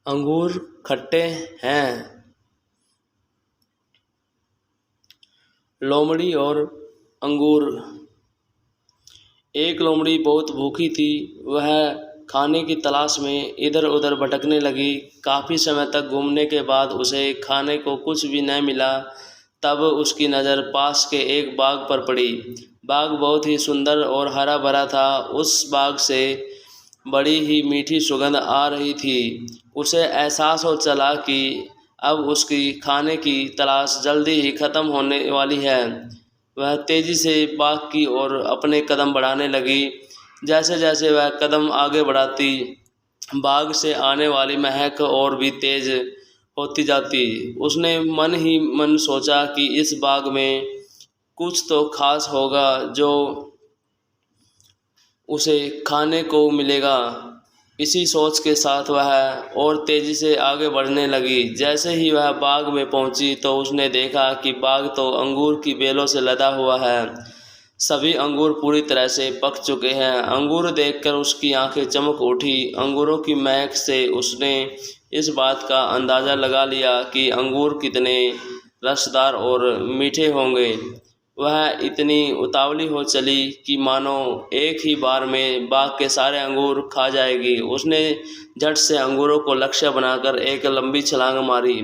अंगूर खट्टे हैं। लोमड़ी और अंगूर। एक लोमड़ी बहुत भूखी थी। वह खाने की तलाश में इधर उधर भटकने लगी। काफ़ी समय तक घूमने के बाद उसे खाने को कुछ भी न मिला। तब उसकी नज़र पास के एक बाग पर पड़ी। बाग बहुत ही सुंदर और हरा भरा था। उस बाग से बड़ी ही मीठी सुगंध आ रही थी। उसे एहसास हो चला कि अब उसकी खाने की तलाश जल्दी ही ख़त्म होने वाली है। वह तेज़ी से बाग की ओर अपने कदम बढ़ाने लगी। जैसे जैसे वह कदम आगे बढ़ाती, बाग से आने वाली महक और भी तेज़ होती जाती। उसने मन ही मन सोचा कि इस बाग में कुछ तो खास होगा जो उसे खाने को मिलेगा। इसी सोच के साथ वह और तेज़ी से आगे बढ़ने लगी। जैसे ही वह बाग में पहुंची तो उसने देखा कि बाग तो अंगूर की बेलों से लदा हुआ है। सभी अंगूर पूरी तरह से पक चुके हैं। अंगूर देखकर उसकी आंखें चमक उठी। अंगूरों की महक से उसने इस बात का अंदाज़ा लगा लिया कि अंगूर कितने रसदार और मीठे होंगे। वह इतनी उतावली हो चली कि मानो एक ही बार में बाग के सारे अंगूर खा जाएगी। उसने झट से अंगूरों को लक्ष्य बनाकर एक लंबी छलांग मारी,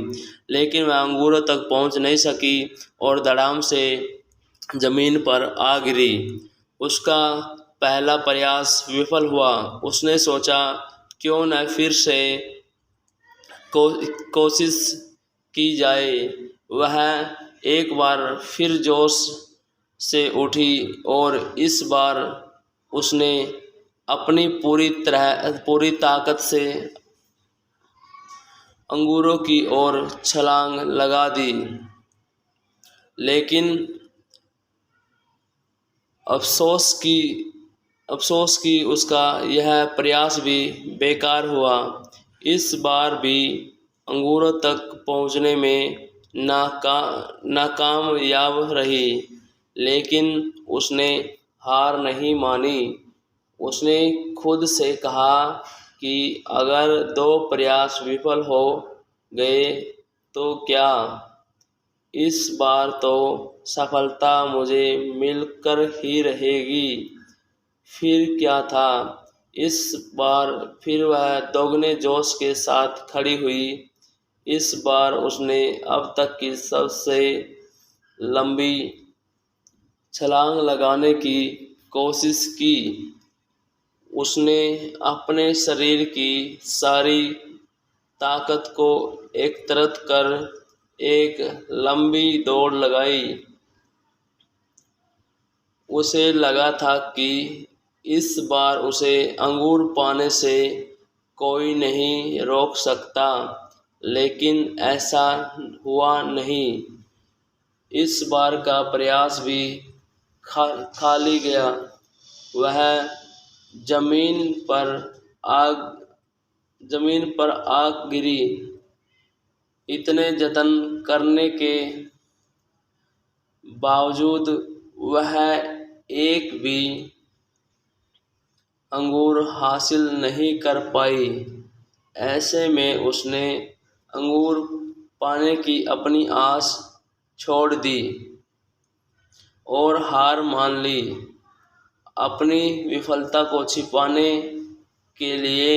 लेकिन वह अंगूरों तक पहुंच नहीं सकी और धड़ाम से जमीन पर आ गिरी। उसका पहला प्रयास विफल हुआ। उसने सोचा, क्यों न फिर से कोशिश की जाए। वह एक बार फिर जोश से उठी और इस बार उसने अपनी पूरी ताकत से अंगूरों की ओर छलांग लगा दी। लेकिन अफसोस की उसका यह प्रयास भी बेकार हुआ। इस बार भी अंगूरों तक पहुंचने में नाकामयाब रही। लेकिन उसने हार नहीं मानी। उसने खुद से कहा कि अगर 2 प्रयास विफल हो गए तो क्या, इस बार तो सफलता मुझे मिलकर ही रहेगी। फिर क्या था, इस बार फिर वह दोगुने जोश के साथ खड़ी हुई। इस बार उसने अब तक की सबसे लंबी छलांग लगाने की कोशिश की। उसने अपने शरीर की सारी ताकत को एकत्रित कर एक लंबी दौड़ लगाई। उसे लगा था कि इस बार उसे अंगूर पाने से कोई नहीं रोक सकता, लेकिन ऐसा हुआ नहीं। इस बार का प्रयास भी खाली गया। वह जमीन पर आग गिरी। इतने जतन करने के बावजूद वह एक भी अंगूर हासिल नहीं कर पाई। ऐसे में उसने अंगूर पाने की अपनी आस छोड़ दी और हार मान ली। अपनी विफलता को छिपाने के लिए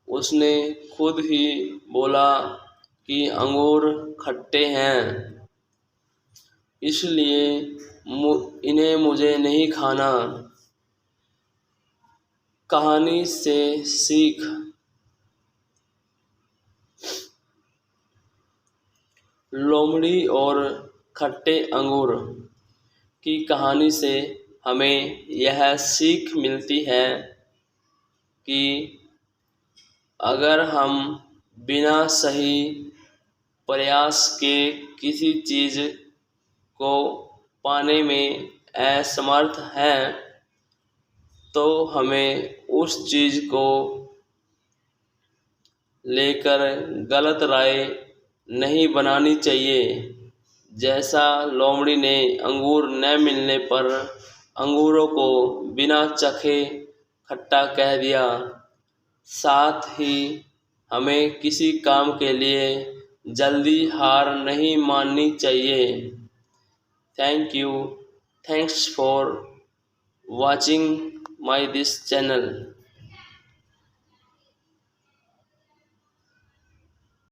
उसने खुद ही बोला कि अंगूर खट्टे हैं, इसलिए इन्हें मुझे नहीं खाना। कहानी से सीख। लोमड़ी और खट्टे अंगूर की कहानी से हमें यह सीख मिलती है कि अगर हम बिना सही प्रयास के किसी चीज़ को पाने में असमर्थ हैं, तो हमें उस चीज़ को लेकर गलत राय नहीं बनानी चाहिए। जैसा लोमड़ी ने अंगूर न मिलने पर अंगूरों को बिना चखे खट्टा कह दिया, साथ ही हमें किसी काम के लिए जल्दी हार नहीं माननी चाहिए। Thank you. Thanks for watching my this channel।